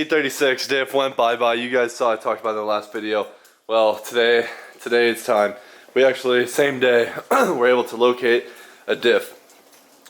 E36 diff went bye-bye. You guys saw I talked about it in the last video. Well, today it's time. We actually, same day, were able to locate a diff.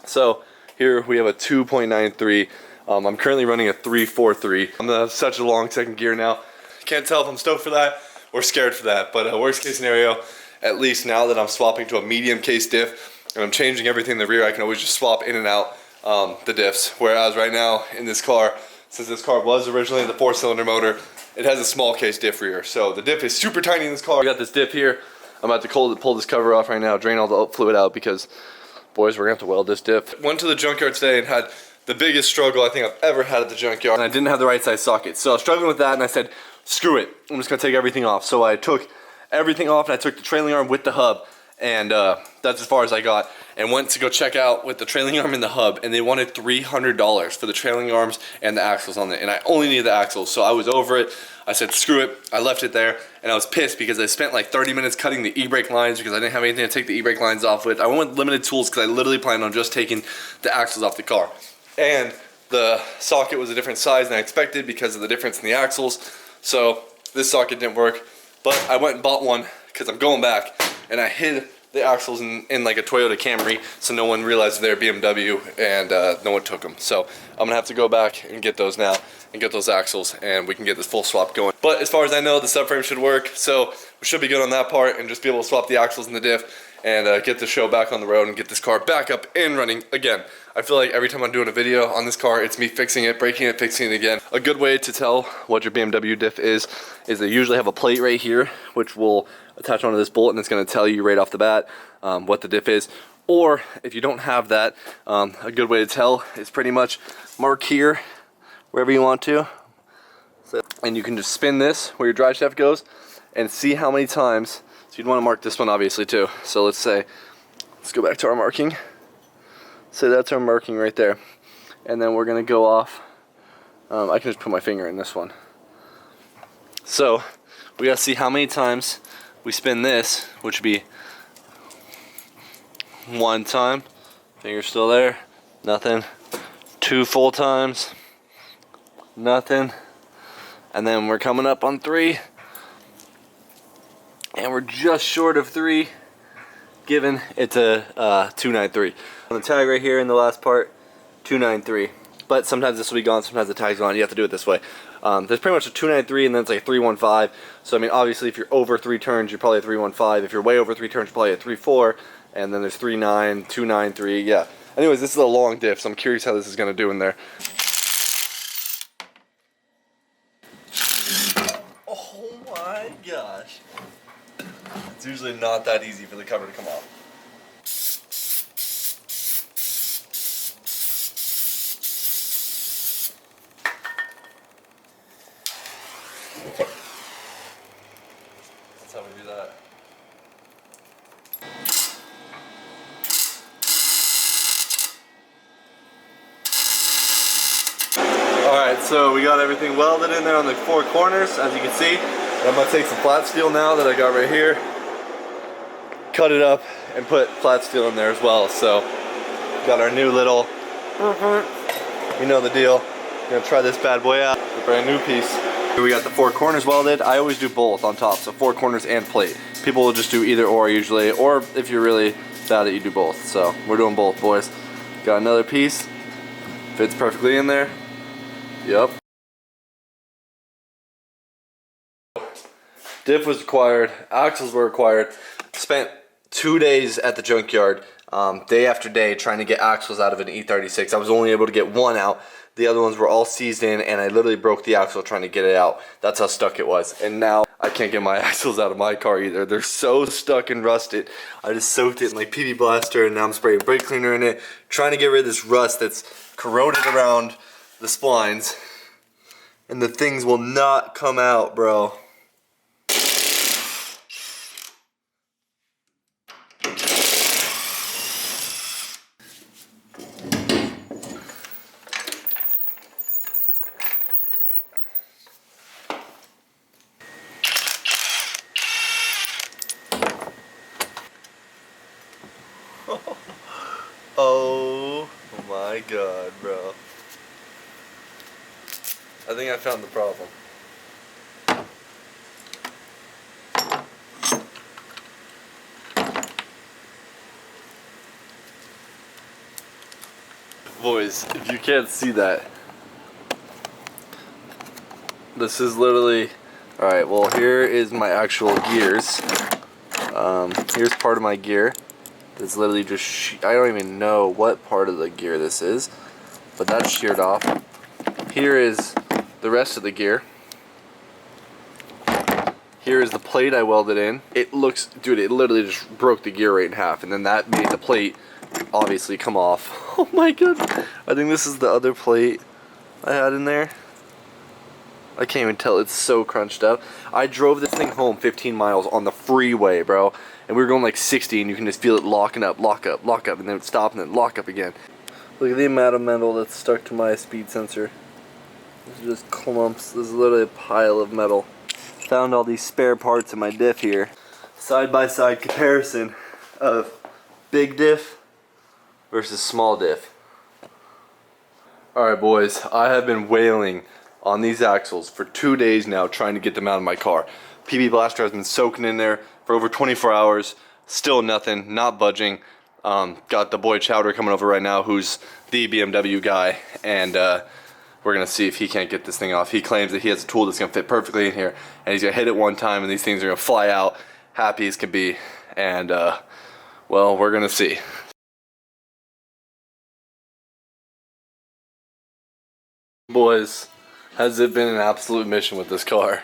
So here we have a 2.93. I'm currently running a 3.43. I'm in such a long second gear now. Can't tell if I'm stoked for that or scared for that, but worst case scenario, at least now that I'm swapping to a medium case diff and I'm changing everything in the rear, I can always just swap in and out the diffs. Whereas right now in this car, since this car was originally the 4-cylinder motor, it has a small case diff rear. So the diff is super tiny in this car. I got this diff here. I'm about to pull this cover off right now, drain all the fluid out because, boys, we're gonna have to weld this diff. Went to the junkyard today and had the biggest struggle I think I've ever had at the junkyard. And I didn't have the right size socket. So I was struggling with that and I said, screw it, I'm just gonna take everything off. So I took everything off and I took the trailing arm with the hub, and that's as far as I got, and went to go check out with the trailing arm and the hub, and they wanted $300 for the trailing arms and the axles on it, and I only needed the axles, so I was over it. I said screw it, I left it there, and I was pissed because I spent like 30 minutes cutting the e-brake lines because I didn't have anything to take the e-brake lines off with. I went with limited tools because I literally planned on just taking the axles off the car, and the socket was a different size than I expected because of the difference in the axles, so this socket didn't work. But I went and bought one because I'm going back, and I hid the axles in like a Toyota Camry so no one realized they're BMW, and no one took them. So I'm gonna have to go back and get those now and get those axles, and we can get this full swap going. But as far as I know, the subframe should work, so we should be good on that part and just be able to swap the axles in the diff and get the show back on the road and get this car back up and running again. I feel like every time I'm doing a video on this car, it's me fixing it, breaking it, fixing it again. A good way to tell what your BMW diff is they usually have a plate right here, which will attach onto this bolt, and it's gonna tell you right off the bat what the diff is. Or if you don't have that, a good way to tell is pretty much mark here, wherever you want to. So, and you can just spin this where your drive shaft goes and see how many times. So you'd wanna mark this one obviously too. So let's go back to our marking. So that's our marking right there. And then we're gonna go off. I can just put my finger in this one. So we gotta see how many times we spin this, which would be one time, finger still there, nothing. 2 full times, nothing. And then we're coming up on 3, and we're just short of 3, given it's a 293. On the tag right here in the last part, 293. But sometimes this will be gone, sometimes the tag's gone. You have to do it this way. There's pretty much a 293 and then it's like a 315. So I mean, obviously if you're over 3 turns, you're probably a 315. If you're way over 3 turns, you're probably a 34. And then there's 39, 293, yeah. Anyways, this is a long diff, so I'm curious how this is gonna do in there. Oh my gosh. It's usually not that easy for the cover to come off. That's how we do that. Alright, so we got everything welded in there on the 4 corners, as you can see. And I'm going to take some flat steel now that I got right here, cut it up, and put flat steel in there as well. So, got our new little, you know the deal. We're going to try this bad boy out, a brand new piece. Here we got the 4 corners welded. I always do both on top, so 4 corners and plate. People will just do either or usually, or if you're really bad at it, you do both. So, we're doing both, boys. Got another piece, fits perfectly in there. Yep. Diff was required, axles were required. Spent 2 days at the junkyard, day after day, trying to get axles out of an E36. I was only able to get one out. The other ones were all seized in, and I literally broke the axle trying to get it out. That's how stuck it was. And now I can't get my axles out of my car either. They're so stuck and rusted. I just soaked it in like PB Blaster, and now I'm spraying brake cleaner in it, trying to get rid of this rust that's corroded around the splines, and the things will not come out, bro. Oh my god, bro. I think I found the problem. Boys, if you can't see that, this is literally, alright, well here is my actual gears. Here's part of my gear. It's literally just, I don't even know what part of the gear this is, but that's sheared off. Here is the rest of the gear. Here is the plate I welded in. It looks, dude, it literally just broke the gear right in half, and then that made the plate obviously come off. Oh my god. I think this is the other plate I had in there. I can't even tell, it's so crunched up. I drove this thing home 15 miles on the freeway, bro, and we were going like 60, and you can just feel it locking up, lock up, and then stop, and then lock up again. Look at the amount of metal that's stuck to my speed sensor. This is just clumps. This is literally a pile of metal. Found all these spare parts in my diff here. Side-by-side comparison of big diff versus small diff. Alright boys, I have been wailing on these axles for 2 days now trying to get them out of my car. PB Blaster has been soaking in there for over 24 hours, still nothing, not budging. Got the boy Chowder coming over right now, who's the BMW guy, and we're gonna see if he can't get this thing off. He claims that he has a tool that's gonna fit perfectly in here, and he's gonna hit it one time and these things are gonna fly out happy as can be, and well, we're gonna see. Boys, has it been an absolute mission with this car?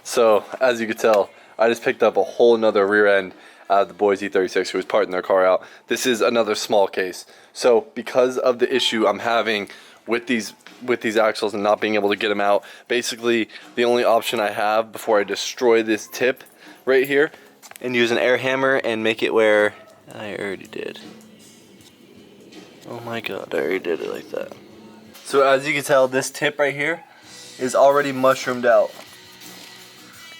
So, as you can tell, I just picked up a whole nother rear end out of the boys E36 who was parting their car out. This is another small case. So, because of the issue I'm having with these axles and not being able to get them out, basically the only option I have before I destroy this tip right here and use an air hammer and make it where I already did. Oh my god, I already did it like that. So as you can tell, this tip right here is already mushroomed out.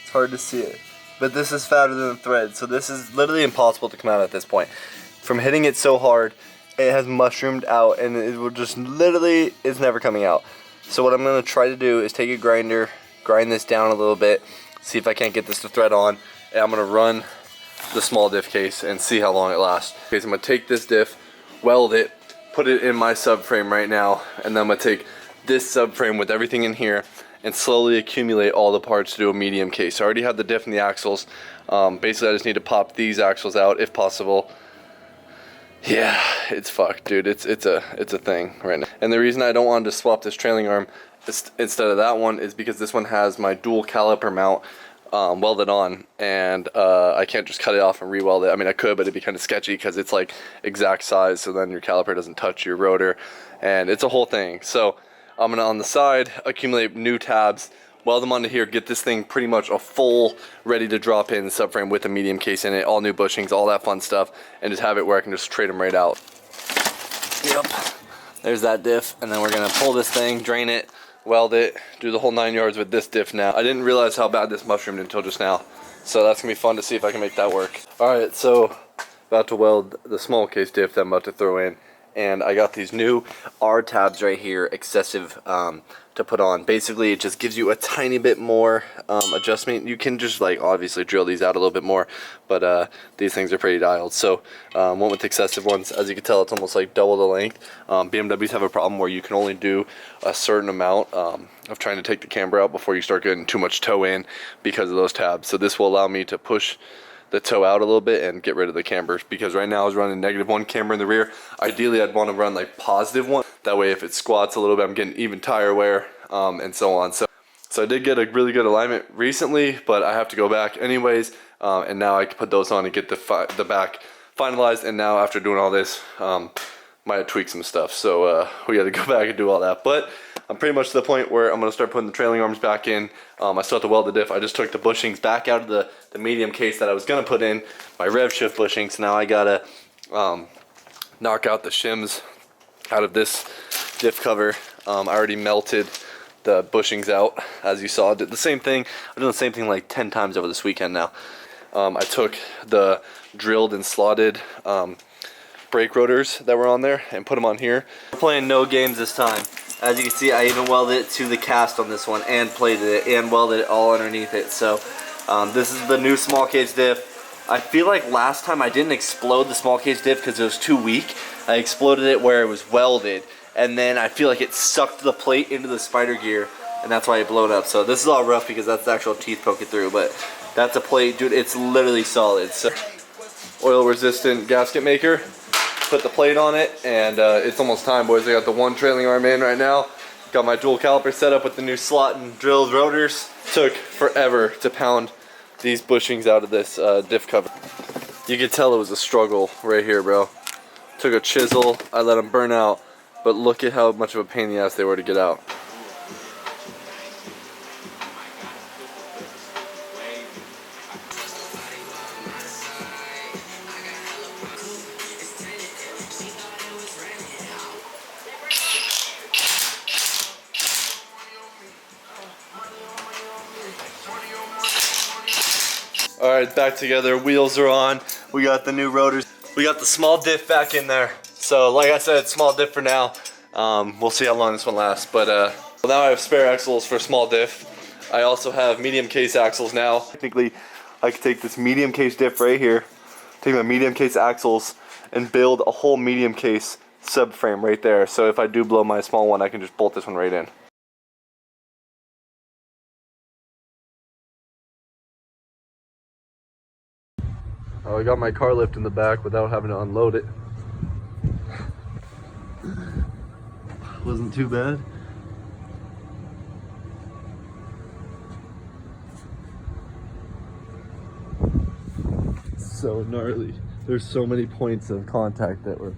It's hard to see it, but this is fatter than the thread, so this is literally impossible to come out at this point. From hitting it so hard, it has mushroomed out, and it will just literally, it's never coming out. So what I'm going to try to do is take a grinder, grind this down a little bit, see if I can't get this to thread on, and I'm going to run the small diff case and see how long it lasts. Okay, so I'm going to take this diff, weld it, put it in my subframe right now, and then I'm going to take this subframe with everything in here and slowly accumulate all the parts to do a medium case. So I already have the diff and the axles. Basically I just need to pop these axles out if possible. Yeah, it's fucked, dude. It's a thing right now. And the reason I don't want to swap this trailing arm instead of that one is because this one has my dual caliper mount welded on, and I can't just cut it off and re-weld it. I mean, I could, but it'd be kind of sketchy because it's like exact size, so then your caliper doesn't touch your rotor, and it's a whole thing. So I'm gonna, on the side, accumulate new tabs, weld them onto here, get this thing pretty much a full, ready to drop in subframe with a medium case in it, all new bushings, all that fun stuff, and just have it where I can just trade them right out. Yep, there's that diff, and then we're gonna pull this thing, drain it, weld it, do the whole 9 yards with this diff now. I didn't realize how bad this mushroomed until just now, so that's gonna be fun to see if I can make that work. Alright, so about to weld the small case diff that I'm about to throw in, and I got these new R tabs right here, excessive to put on. Basically it just gives you a tiny bit more adjustment. You can just like obviously drill these out a little bit more, but these things are pretty dialed. So went with excessive ones. As you can tell, it's almost like double the length. BMWs have a problem where you can only do a certain amount of trying to take the camber out before you start getting too much toe in because of those tabs. So this will allow me to push the toe out a little bit and get rid of the camber, because right now I was running -1 camber in the rear. Ideally I'd want to run like +1, that way if it squats a little bit I'm getting even tire wear and so on. So I did get a really good alignment recently, but I have to go back anyways, and now I can put those on and get the back finalized. And now after doing all this, might tweak some stuff, so we got to go back and do all that. But I'm pretty much to the point where I'm going to start putting the trailing arms back in. I still have to weld the diff. I just took the bushings back out of the medium case that I was going to put in, my rev shift bushings. Now I got to knock out the shims out of this diff cover. I already melted the bushings out, as you saw. I did the same thing. I'm doing the same thing like 10 times over this weekend now. I took the drilled and slotted brake rotors that were on there and put them on here. We're playing no games this time. As you can see, I even welded it to the cast on this one and plated it and welded it all underneath it. So this is the new small cage diff. I feel like last time I didn't explode the small cage diff because it was too weak. I exploded it where it was welded, and then I feel like it sucked the plate into the spider gear, and that's why it blew up. So this is all rough because that's the actual teeth poking through, but that's a plate, dude. It's literally solid. So oil resistant gasket maker. Put the plate on it, and it's almost time, boys. I got the one trailing arm in right now. Got my dual caliper set up with the new slot and drilled rotors. Took forever to pound these bushings out of this diff cover. You could tell it was a struggle right here, bro. Took a chisel, I let them burn out, but look at how much of a pain in the ass they were to get out. Alright, back together, wheels are on, we got the new rotors, we got the small diff back in there. So like I said, small diff for now. We'll see how long this one lasts, but now I have spare axles for small diff. I also have medium case axles now. Technically, I could take this medium case diff right here, take my medium case axles, and build a whole medium case subframe right there. So if I do blow my small one, I can just bolt this one right in. Oh, I got my car lift in the back without having to unload it. Wasn't too bad. So gnarly. There's so many points of contact that we're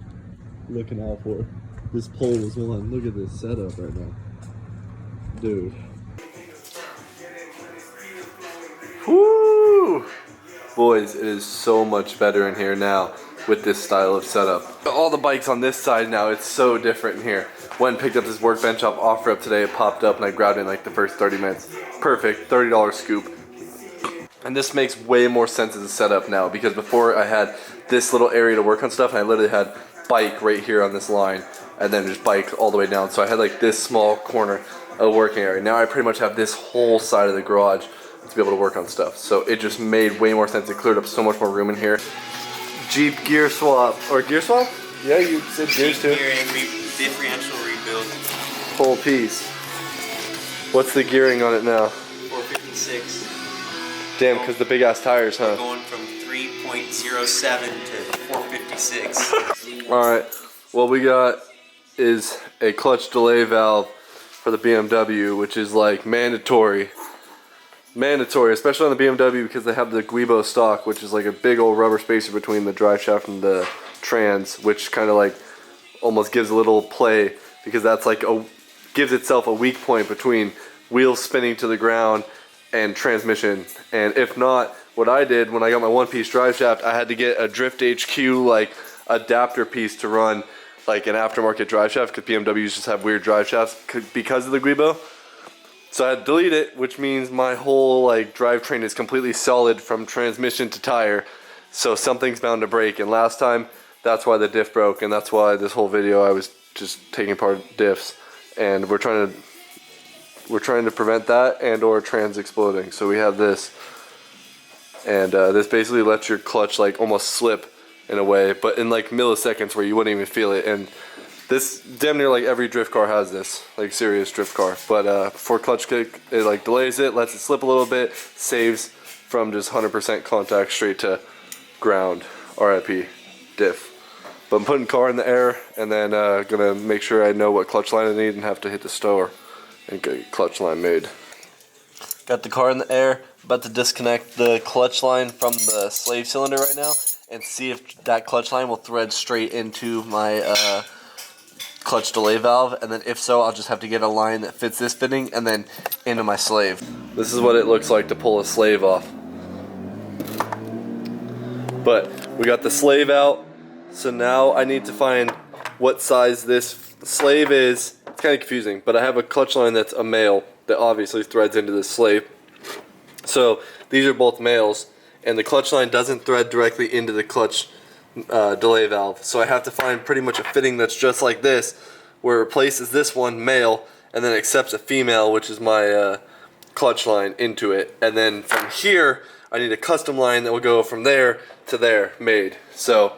looking out for. This pole was one. Look at this setup right now. Dude. Woo! Boys, it is so much better in here now with this style of setup. All the bikes on this side now, it's so different in here. Went and picked up this workbench off OfferUp today. It popped up and I grabbed it in like the first 30 minutes. Perfect, $30 scoop. And this makes way more sense as a setup now, because before I had this little area to work on stuff and I literally had bike right here on this line and then just bike all the way down. So I had like this small corner of working area. Now I pretty much have this whole side of the garage to be able to work on stuff. So it just made way more sense. It cleared up so much more room in here. Jeep gear swap, or gear swap? Yeah, you said gears too. Gear and differential rebuild. Whole piece. What's the gearing on it now? 456. Damn, because the big ass tires, huh? We're going from 3.07 to 456. Alright, what we got is a clutch delay valve for the BMW, which is like mandatory, especially on the BMW because they have the Guibo stock, which is like a big old rubber spacer between the drive shaft and the trans, which kind of like almost gives a little play, because that's like gives itself a weak point between wheels spinning to the ground and transmission. And if not, what I did when I got my one-piece drive shaft, I had to get a Drift HQ like adapter piece to run like an aftermarket drive shaft, because BMWs just have weird drive shafts because of the Guibo. So I had to delete it, which means my whole like drivetrain is completely solid from transmission to tire. So something's bound to break. And last time, that's why the diff broke, and that's why this whole video I was just taking apart diffs. And we're trying to prevent that and or trans exploding. So we have this, and this basically lets your clutch like almost slip in a way, but in like milliseconds where you wouldn't even feel it. And this damn near like every drift car has this, like serious drift car. But before clutch kick, it like delays it, lets it slip a little bit, saves from just 100% contact straight to ground. RIP diff. But I'm putting car in the air, and then gonna make sure I know what clutch line I need and have to hit the store and get clutch line made. Got the car in the air, about to disconnect the clutch line from the slave cylinder right now and see if that clutch line will thread straight into my clutch delay valve, and then if so, I'll just have to get a line that fits this fitting and then into my slave. This is what it looks like to pull a slave off. But we got the slave out, so now I need to find what size this slave is. It's kind of confusing, but I have a clutch line that's a male that obviously threads into this slave. So these are both males, and the clutch line doesn't thread directly into the clutch delay valve. So I have to find pretty much a fitting that's just like this, where it replaces this one, male, and then accepts a female, which is my clutch line, into it. And then from here, I need a custom line that will go from there to there, made. So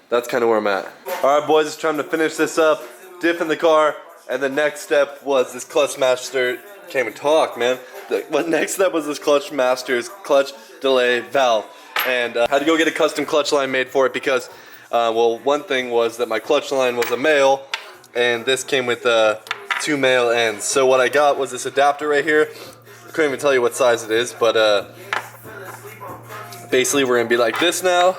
that's kind of where I'm at. All right, boys, it's time to finish this up. Diff in the car, and the next step was this clutch master. Can't even talk, man. The next step was this clutch master's clutch delay valve, and had to go get a custom clutch line made for it because, well, one thing was that my clutch line was a male, and this came with 2 male ends. So what I got was this adapter right here. I couldn't even tell you what size it is, but basically we're gonna be like this now.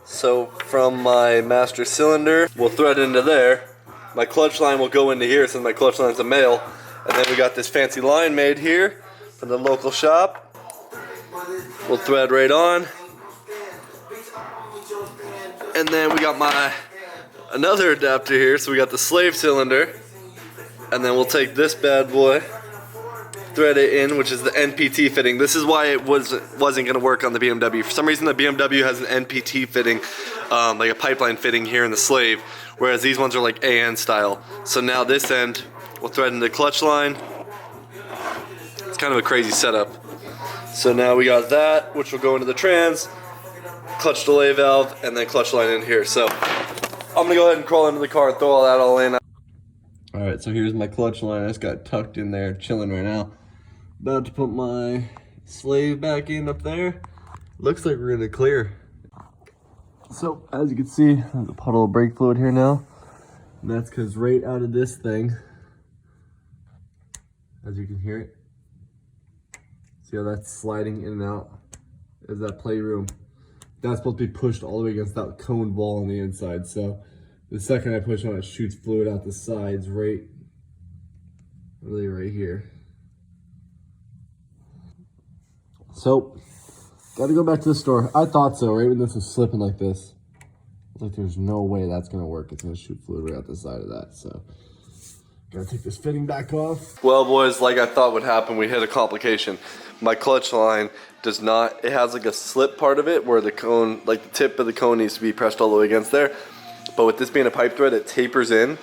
So from my master cylinder, we'll thread into there. My clutch line will go into here since my clutch line's a male. And then we got this fancy line made here from the local shop. We'll thread right on. And then we got another adapter here. So we got the slave cylinder. And then we'll take this bad boy, thread it in, which is the NPT fitting. This is why it wasn't going to work on the BMW. For some reason the BMW has an NPT fitting, like a pipeline fitting here in the slave, whereas these ones are like AN style. So now this end, we'll thread in the clutch line. It's kind of a crazy setup. So now we got that, which will go into the trans, clutch delay valve, and then clutch line in here. So I'm going to go ahead and crawl into the car and throw all that all in. Alright, so here's my clutch line. I just got tucked in there, chilling right now. About to put my slave back in up there. Looks like we're gonna clear. So, as you can see, there's a puddle of brake fluid here now. And that's because right out of this thing, as you can hear it, see how that's sliding in and out? Is that playroom. That's supposed to be pushed all the way against that cone wall on the inside. So, the second I push on it, shoots fluid out the sides right here. So, gotta go back to the store. I thought so, right when this was slipping like this. I was like, there's no way that's gonna work. It's gonna shoot fluid right out the side of that, so. Gotta take this fitting back off. Well, boys, like I thought would happen, we hit a complication. My clutch line does not, it has like a slip part of it where the cone, like the tip of the cone needs to be pressed all the way against there. But with this being a pipe thread, it tapers in,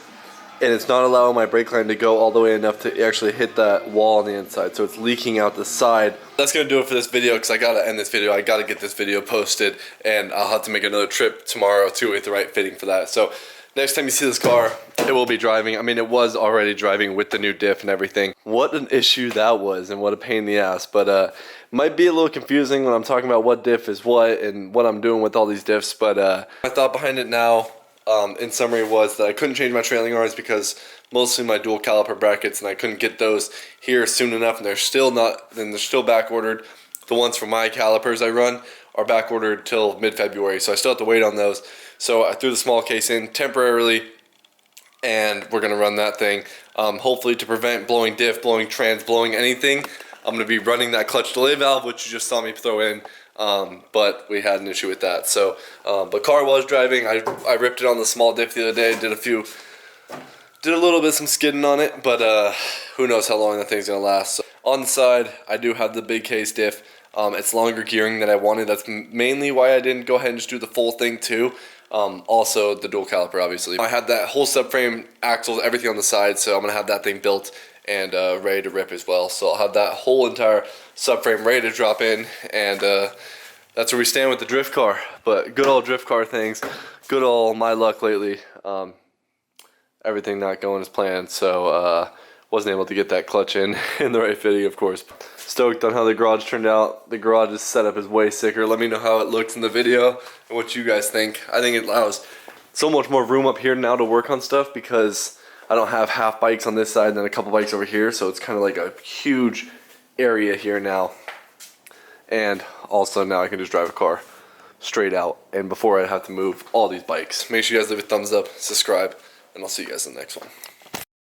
and it's not allowing my brake line to go all the way enough to actually hit that wall on the inside, so it's leaking out the side. That's gonna do it for this video, because I gotta end this video. I gotta get this video posted, and I'll have to make another trip tomorrow too with the right fitting for that. So next time you see this car, it will be driving. I mean, it was already driving with the new diff and everything. What an issue that was, and what a pain in the ass. But might be a little confusing when I'm talking about what diff is what and what I'm doing with all these diffs. But my thought behind it now, in summary, was that I couldn't change my trailing arms because mostly my dual caliper brackets, and I couldn't get those here soon enough, and they're still back ordered. The ones for my calipers I run are back ordered till mid-February, so I still have to wait on those. So I threw the small case in temporarily, and we're gonna run that thing. Hopefully to prevent blowing diff, blowing trans, blowing anything. I'm gonna be running that clutch delay valve, which you just saw me throw in. But we had an issue with that. So, but car was driving. I ripped it on the small diff the other day. Did a little bit some skidding on it, but who knows how long that thing's gonna last. So, on the side, I do have the big case diff. It's longer gearing than I wanted. That's mainly why I didn't go ahead and just do the full thing too. Also the dual caliper, obviously. I had that whole subframe, axles, everything on the side, so I'm gonna have that thing built and ready to rip as well. So I'll have that whole entire subframe ready to drop in, and that's where we stand with the drift car. But good old drift car things, good old my luck lately. Everything not going as planned, so wasn't able to get that clutch in the right fitting, of course. Stoked on how the garage turned out. The garage's setup is way sicker. Let me know how it looks in the video and what you guys think. I think it allows so much more room up here now to work on stuff because I don't have half bikes on this side and then a couple bikes over here, so it's kind of like a huge area here now. And also now I can just drive a car straight out, and before I have to move all these bikes. Make sure you guys leave a thumbs up, subscribe, and I'll see you guys in the next one.